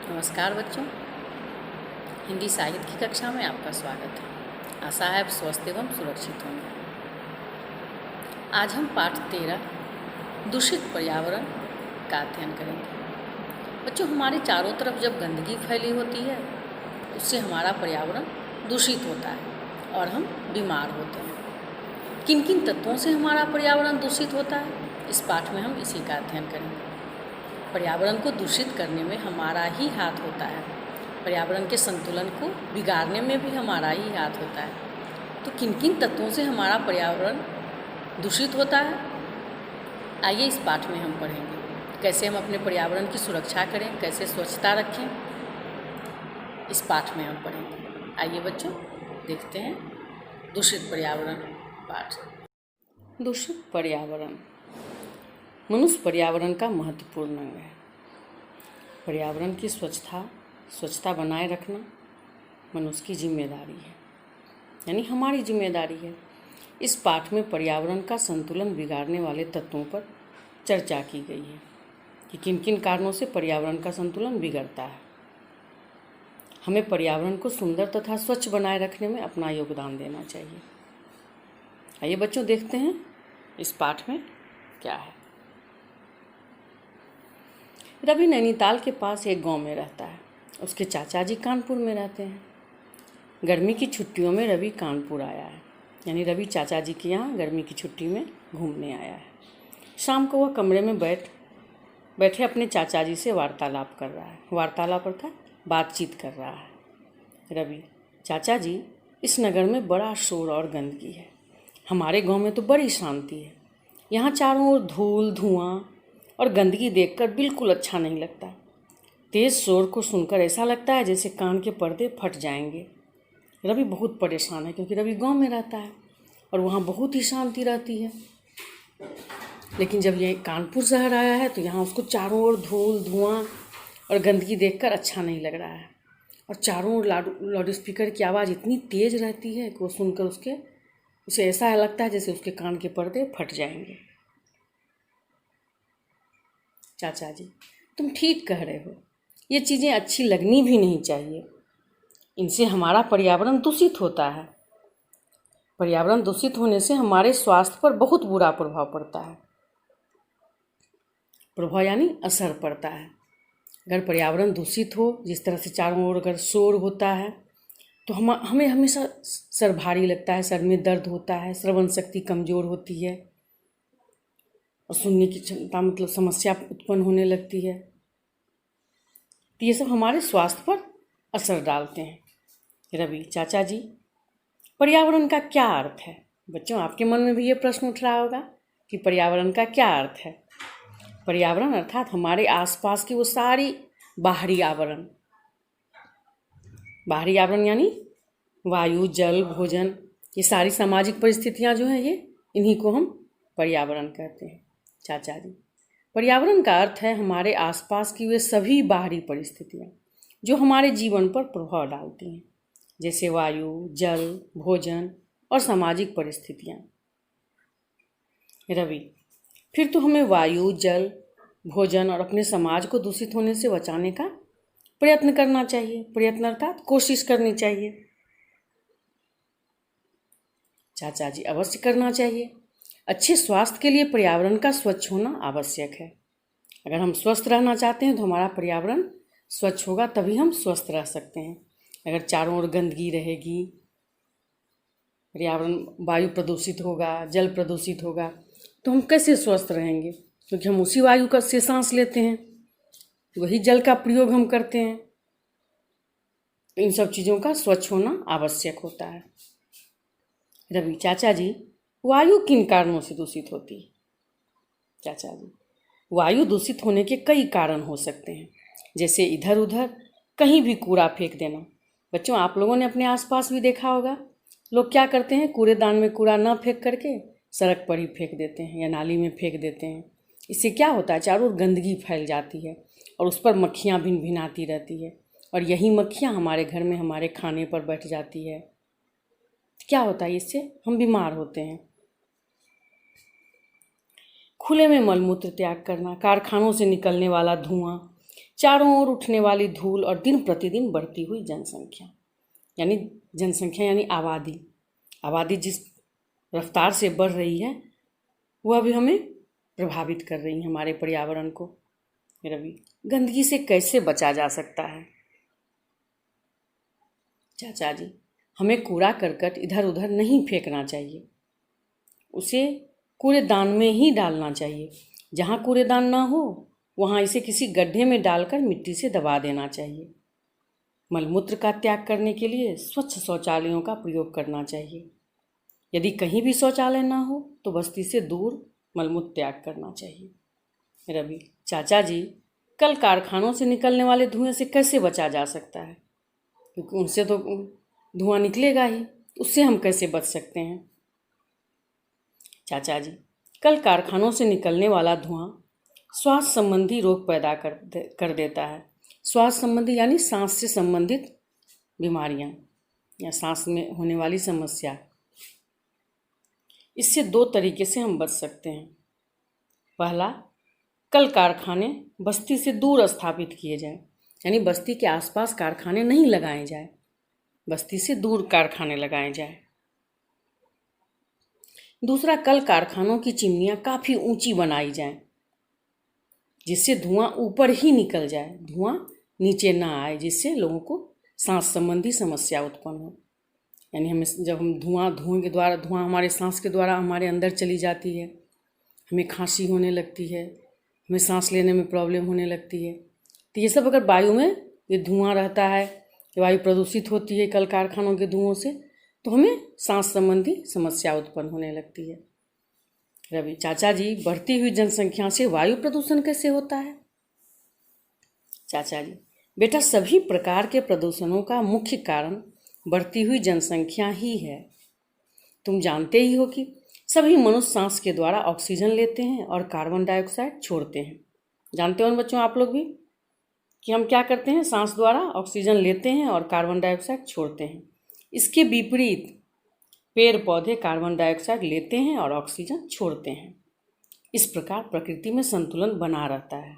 नमस्कार बच्चों, हिंदी साहित्य की कक्षा में आपका स्वागत है। आशा है आप स्वस्थ एवं सुरक्षित होंगे। आज हम पाठ 13 दूषित पर्यावरण का अध्ययन करेंगे। बच्चों, हमारे चारों तरफ जब गंदगी फैली होती है उससे हमारा पर्यावरण दूषित होता है और हम बीमार होते हैं। किन किन तत्वों से हमारा पर्यावरण दूषित होता है, इस पाठ में हम इसी का अध्ययन करेंगे। पर्यावरण को दूषित करने में हमारा ही हाथ होता है। पर्यावरण के संतुलन को बिगाड़ने में भी हमारा ही हाथ होता है। तो किन किन तत्वों से हमारा पर्यावरण दूषित होता है, आइए इस पाठ में हम पढ़ेंगे। कैसे हम अपने पर्यावरण की सुरक्षा करें, कैसे स्वच्छता रखें, इस पाठ में हम पढ़ेंगे। आइए बच्चों, देखते हैं दूषित पर्यावरण पाठ। दूषित पर्यावरण मनुष्य पर्यावरण का महत्वपूर्ण अंग है। पर्यावरण की स्वच्छता बनाए रखना मनुष्य की जिम्मेदारी है, यानी हमारी जिम्मेदारी है। इस पाठ में पर्यावरण का संतुलन बिगाड़ने वाले तत्वों पर चर्चा की गई है कि किन किन कारणों से पर्यावरण का संतुलन बिगड़ता है। हमें पर्यावरण को सुंदर तथा स्वच्छ बनाए रखने में अपना योगदान देना चाहिए। आइए बच्चों, देखते हैं इस पाठ में क्या है। रवि नैनीताल के पास एक गांव में रहता है। उसके चाचा जी कानपुर में रहते हैं। गर्मी की छुट्टियों में रवि कानपुर आया है, यानी रवि चाचा जी के यहाँ गर्मी की छुट्टी में घूमने आया है। शाम को वह कमरे में बैठे अपने चाचा जी से वार्तालाप कर रहा है। वार्तालाप अर्थात बातचीत कर रहा है। रवि: चाचा जी, इस नगर में बड़ा शोर और गंदगी है। हमारे गाँव में तो बड़ी शांति है। यहाँ चारों ओर धूल, धुआं और गंदगी देखकर बिल्कुल अच्छा नहीं लगता। तेज़ शोर को सुनकर ऐसा लगता है जैसे कान के पर्दे फट जाएंगे। रवि बहुत परेशान है, क्योंकि रवि गांव में रहता है और वहाँ बहुत ही शांति रहती है। लेकिन जब ये कानपुर शहर आया है तो यहाँ उसको चारों ओर धूल, धुआं और गंदगी देखकर अच्छा नहीं लग रहा है। और चारों ओर लाउड स्पीकर की आवाज़ इतनी तेज़ रहती है कि वो सुनकर उसे ऐसा लगता है जैसे उसके कान के पर्दे फट जाएंगे। चाचा जी, तुम ठीक कह रहे हो। ये चीज़ें अच्छी लगनी भी नहीं चाहिए। इनसे हमारा पर्यावरण दूषित होता है। पर्यावरण दूषित होने से हमारे स्वास्थ्य पर बहुत बुरा प्रभाव पड़ता है। प्रभाव यानी असर पड़ता है। अगर पर्यावरण दूषित हो, जिस तरह से चारों ओर अगर शोर होता है, तो हमें हमेशा सर भारी लगता है, सर में दर्द होता है, श्रवण शक्ति कमज़ोर होती है और सुनने की क्षमता समस्या उत्पन्न होने लगती है। तो ये सब हमारे स्वास्थ्य पर असर डालते हैं। रवि: चाचा जी, पर्यावरण का क्या अर्थ है? बच्चों, आपके मन में भी ये प्रश्न उठ रहा होगा कि पर्यावरण का क्या अर्थ है। पर्यावरण अर्थात हमारे आसपास की वो सारी बाहरी आवरण यानी वायु, जल, भोजन, ये सारी सामाजिक परिस्थितियाँ जो हैं, इन्हीं को हम पर्यावरण कहते हैं। चाचा जी, पर्यावरण का अर्थ है हमारे आसपास की वे सभी बाहरी परिस्थितियाँ जो हमारे जीवन पर प्रभाव डालती हैं, जैसे वायु, जल, भोजन और सामाजिक परिस्थितियाँ। रवि: फिर तो हमें वायु, जल, भोजन और अपने समाज को दूषित होने से बचाने का प्रयत्न करना चाहिए। प्रयत्न अर्थात कोशिश करनी चाहिए। चाचा जी, अवश्य करना चाहिए। अच्छे स्वास्थ्य के लिए पर्यावरण का स्वच्छ होना आवश्यक है। अगर हम स्वस्थ रहना चाहते हैं तो हमारा पर्यावरण स्वच्छ होगा, तभी हम स्वस्थ रह सकते हैं। अगर चारों ओर गंदगी रहेगी, पर्यावरण, वायु प्रदूषित होगा, जल प्रदूषित होगा, तो हम कैसे स्वस्थ रहेंगे? क्योंकि हम उसी वायु से सांस लेते हैं, वही जल का प्रयोग हम करते हैं। तो इन सब चीज़ों का स्वच्छ होना आवश्यक होता है। रवि: चाचा जी, वायु किन कारणों से दूषित होती है? चाचा जी, वायु दूषित होने के कई कारण हो सकते हैं, जैसे इधर उधर कहीं भी कूड़ा फेंक देना। बच्चों, आप लोगों ने अपने आसपास भी देखा होगा, लोग क्या करते हैं, कूड़ेदान में कूड़ा न फेंक करके सड़क पर ही फेंक देते हैं या नाली में फेंक देते हैं। इससे क्या होता है, चारों ओर गंदगी फैल जाती है और उस पर मक्खियाँ भिनभिनाती रहती है, और यही मक्खियाँ हमारे घर में हमारे खाने पर बैठ जाती है। क्या होता है, इससे हम बीमार होते हैं। खुले में मलमूत्र त्याग करना, कारखानों से निकलने वाला धुआं, चारों ओर उठने वाली धूल और दिन प्रतिदिन बढ़ती हुई जनसंख्या, यानी जनसंख्या यानी आबादी। आबादी जिस रफ्तार से बढ़ रही है वह अभी हमें प्रभावित कर रही है, हमारे पर्यावरण को। रवि, गंदगी से कैसे बचा जा सकता है? चाचा जी, हमें कूड़ा करकट इधर उधर नहीं फेंकना चाहिए, उसे कूड़ेदान में ही डालना चाहिए। जहाँ कूड़ेदान ना हो वहाँ इसे किसी गड्ढे में डालकर मिट्टी से दबा देना चाहिए। मलमूत्र का त्याग करने के लिए स्वच्छ शौचालयों का प्रयोग करना चाहिए। यदि कहीं भी शौचालय ना हो तो बस्ती से दूर मलमूत्र त्याग करना चाहिए। रवि, चाचा जी, कल कारखानों से निकलने वाले धुएं से कैसे बचा जा सकता है? क्योंकि उनसे तो धुआं निकलेगा ही, उससे हम कैसे बच सकते हैं? चाचा जी, कल कारखानों से निकलने वाला धुआं श्वास संबंधी रोग पैदा कर देता है। श्वास संबंधी यानी सांस से संबंधित बीमारियां या सांस में होने वाली समस्या। इससे दो तरीके से हम बच सकते हैं। पहला, कल कारखाने बस्ती से दूर स्थापित किए जाएं, यानी बस्ती के आसपास कारखाने नहीं लगाए जाए, बस्ती से दूर कारखाने लगाए जाए। दूसरा, कल कारखानों की चिमनियां काफ़ी ऊंची बनाई जाएं, जिससे धुआं ऊपर ही निकल जाए, धुआं नीचे ना आए, जिससे लोगों को सांस संबंधी समस्या उत्पन्न हो। यानी हमें जब हम धुआं हमारे सांस के द्वारा हमारे अंदर चली जाती है, हमें खांसी होने लगती है, हमें सांस लेने में प्रॉब्लम होने लगती है। तो ये सब अगर वायु में ये धुआं रहता है, वायु प्रदूषित होती है कल कारखानों के धुओं से, तो हमें सांस संबंधी समस्या उत्पन्न होने लगती है। रवि, चाचा जी, बढ़ती हुई जनसंख्या से वायु प्रदूषण कैसे होता है? चाचा जी, बेटा, सभी प्रकार के प्रदूषणों का मुख्य कारण बढ़ती हुई जनसंख्या ही है। तुम जानते ही हो कि सभी मनुष्य सांस के द्वारा ऑक्सीजन लेते हैं और कार्बन डाइऑक्साइड छोड़ते हैं। जानते हो ना बच्चों, आप लोग भी, कि हम क्या करते हैं? सांस द्वारा ऑक्सीजन लेते हैं और कार्बन डाइऑक्साइड छोड़ते हैं। इसके विपरीत पेड़ पौधे कार्बन डाइऑक्साइड लेते हैं और ऑक्सीजन छोड़ते हैं। इस प्रकार प्रकृति में संतुलन बना रहता है।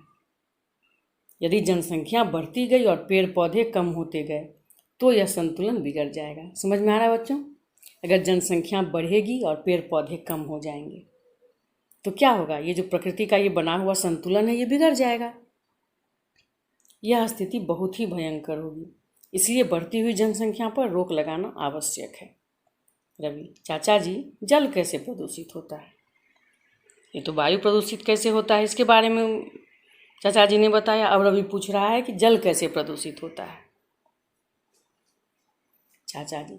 यदि जनसंख्या बढ़ती गई और पेड़ पौधे कम होते गए तो यह संतुलन बिगड़ जाएगा। समझ में आ रहा है बच्चों? अगर जनसंख्या बढ़ेगी और पेड़ पौधे कम हो जाएंगे तो क्या होगा? ये जो प्रकृति का ये बना हुआ संतुलन है, ये बिगड़ जाएगा। यह स्थिति बहुत ही भयंकर होगी। इसलिए बढ़ती हुई जनसंख्या पर रोक लगाना आवश्यक है। रवि, चाचा जी, जल कैसे प्रदूषित होता है? ये तो वायु प्रदूषित कैसे होता है इसके बारे में चाचा जी ने बताया। अब रवि पूछ रहा है कि जल कैसे प्रदूषित होता है। चाचा जी,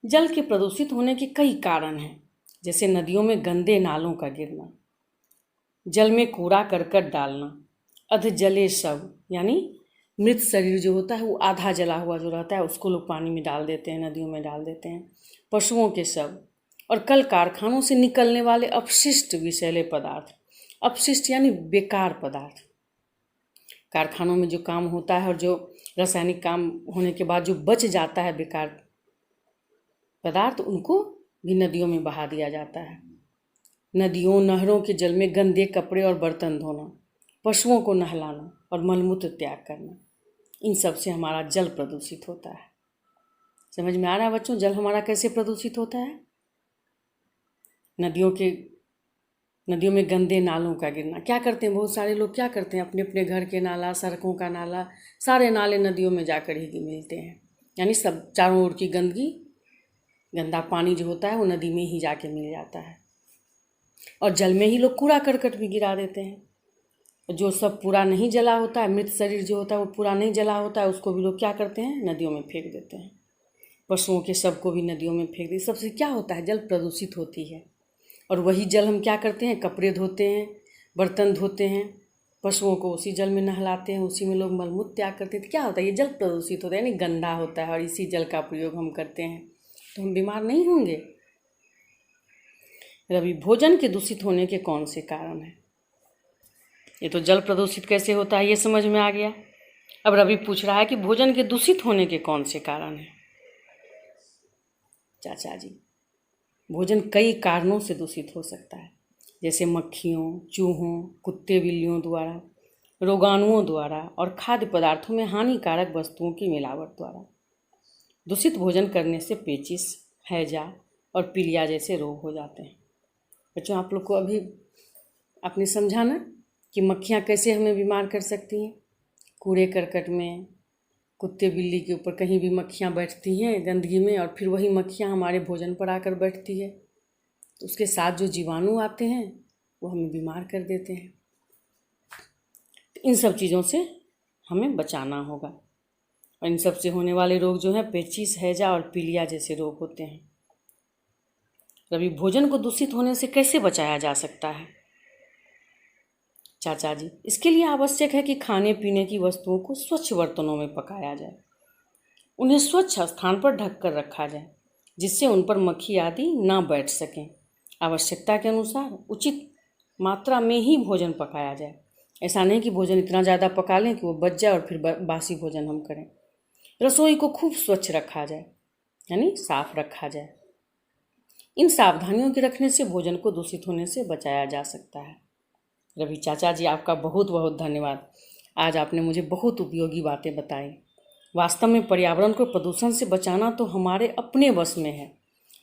जल के प्रदूषित होने के कई कारण हैं, जैसे नदियों में गंदे नालों का गिरना, जल में कूड़ा करकट डालना, अधजले शव यानी मृत शरीर जो होता है वो आधा जला हुआ जो रहता है उसको लोग पानी में डाल देते हैं, नदियों में डाल देते हैं, पशुओं के शव, और कल कारखानों से निकलने वाले अपशिष्ट विषैले पदार्थ। अपशिष्ट यानी बेकार पदार्थ। कारखानों में जो काम होता है और जो रासायनिक काम होने के बाद जो बच जाता है बेकार पदार्थ, उनको भी नदियों में बहा दिया जाता है। नदियों नहरों के जल में गंदे कपड़े और बर्तन धोना, पशुओं को नहलाना और मलमूत्र त्याग करना, इन सब से हमारा जल प्रदूषित होता है। समझ में आ रहा है बच्चों जल हमारा कैसे प्रदूषित होता है? नदियों में गंदे नालों का गिरना। क्या करते हैं बहुत सारे लोग, क्या करते हैं, अपने अपने घर के नाला, सड़कों का नाला, सारे नाले नदियों में जाकर ही मिलते हैं। यानी सब चारों ओर की गंदगी, गंदा पानी जो होता है वो नदी में ही जाके मिल जाता है। और जल में ही लोग कूड़ा करकट भी गिरा देते हैं। जो सब पूरा नहीं जला होता है, मृत शरीर जो होता है वो पूरा नहीं जला होता है, उसको भी लोग क्या करते हैं? नदियों में फेंक देते हैं। पशुओं के शव को भी नदियों में फेंक देते। सबसे क्या होता है? जल प्रदूषित होती है। और वही जल हम क्या करते हैं? कपड़े धोते हैं, बर्तन धोते हैं, पशुओं को उसी जल में नहलाते हैं, उसी में लोग मलमूत्र त्याग करते हैं। तो क्या होता है? ये जल प्रदूषित होता है, यानी गंदा होता है, और इसी जल का प्रयोग हम करते हैं तो हम बीमार नहीं होंगे। रवि, भोजन के दूषित होने के कौन से कारण हैं? ये तो जल प्रदूषित कैसे होता है ये समझ में आ गया। अब रवि पूछ रहा है कि भोजन के दूषित होने के कौन से कारण हैं? चाचा जी, भोजन कई कारणों से दूषित हो सकता है, जैसे मक्खियों, चूहों, कुत्ते बिल्लियों द्वारा, रोगाणुओं द्वारा और खाद्य पदार्थों में हानिकारक वस्तुओं की मिलावट द्वारा। दूषित भोजन करने से पेचिश, हैजा और पीलिया जैसे रोग हो जाते हैं। बच्चों, आप लोग को अभी आपने समझा ना कि मक्खियाँ कैसे हमें बीमार कर सकती हैं। कूड़े करकट में, कुत्ते बिल्ली के ऊपर कहीं भी मक्खियाँ बैठती हैं गंदगी में, और फिर वही मक्खियाँ हमारे भोजन पर आकर बैठती है, तो उसके साथ जो जीवाणु आते हैं वो हमें बीमार कर देते हैं। इन सब चीज़ों से हमें बचाना होगा, और इन सब से होने वाले रोग जो हैं पेचिश, हैजा और पीलिया जैसे रोग होते हैं। अभी भोजन को दूषित होने से कैसे बचाया जा सकता है चाचा जी? इसके लिए आवश्यक है कि खाने पीने की वस्तुओं को स्वच्छ बर्तनों में पकाया जाए, उन्हें स्वच्छ स्थान पर ढक कर रखा जाए, जिससे उन पर मक्खी आदि ना बैठ सकें। आवश्यकता के अनुसार उचित मात्रा में ही भोजन पकाया जाए। ऐसा नहीं कि भोजन इतना ज़्यादा पका लें कि वो बच जाए और फिर बासी भोजन हम करें। रसोई को खूब स्वच्छ रखा जाए, यानी साफ रखा जाए। इन सावधानियों के रखने से भोजन को दूषित होने से बचाया जा सकता है। रवि चाचा जी, आपका बहुत बहुत धन्यवाद। आज आपने मुझे बहुत उपयोगी बातें बताई। वास्तव में पर्यावरण को प्रदूषण से बचाना तो हमारे अपने बस में है,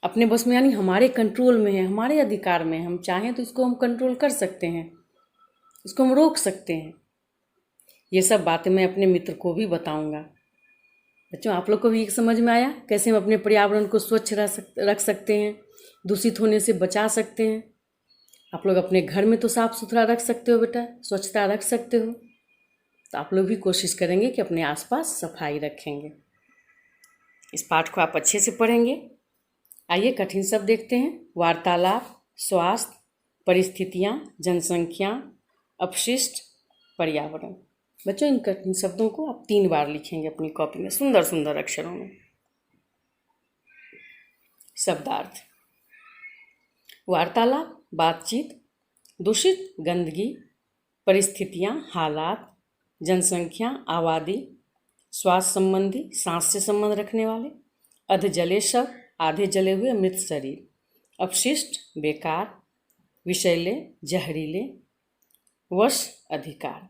अपने बस में यानी हमारे कंट्रोल में है, हमारे अधिकार में है। हम चाहें तो इसको हम कंट्रोल कर सकते हैं, इसको हम रोक सकते हैं। ये सब बातें मैं अपने मित्र को भी बताऊंगा। बच्चों, आप लोग को भी एक समझ में आया कैसे हम अपने पर्यावरण को स्वच्छ रख सकते हैं, दूषित होने से बचा सकते हैं। आप लोग अपने घर में तो साफ सुथरा रख सकते हो बेटा, स्वच्छता रख सकते हो, तो आप लोग भी कोशिश करेंगे कि अपने आसपास सफाई रखेंगे। इस पाठ को आप अच्छे से पढ़ेंगे। आइए कठिन शब्द देखते हैं। वार्तालाप, स्वास्थ्य, परिस्थितियाँ, जनसंख्या, अपशिष्ट, पर्यावरण। बच्चों, इन कठिन शब्दों को आप 3 बार लिखेंगे अपनी कॉपी में सुंदर सुंदर अक्षरों में। शब्दार्थ: वार्तालाप, बातचीत, दूषित, गंदगी, परिस्थितियाँ, हालात, जनसंख्या, आबादी, स्वास्थ्य संबंधी, सांस से संबंध रखने वाले, अध जले शव, आधे जले हुए मृत शरीर, अपशिष्ट, बेकार, विषैले, जहरीले, वश, अधिकार।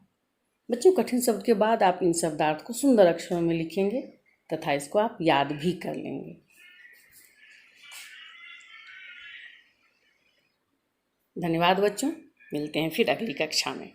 बच्चों, कठिन शब्द के बाद आप इन शब्दार्थ को सुंदर अक्षरों में लिखेंगे तथा इसको आप याद भी कर लेंगे। धन्यवाद बच्चों, मिलते हैं फिर अगली कक्षा में।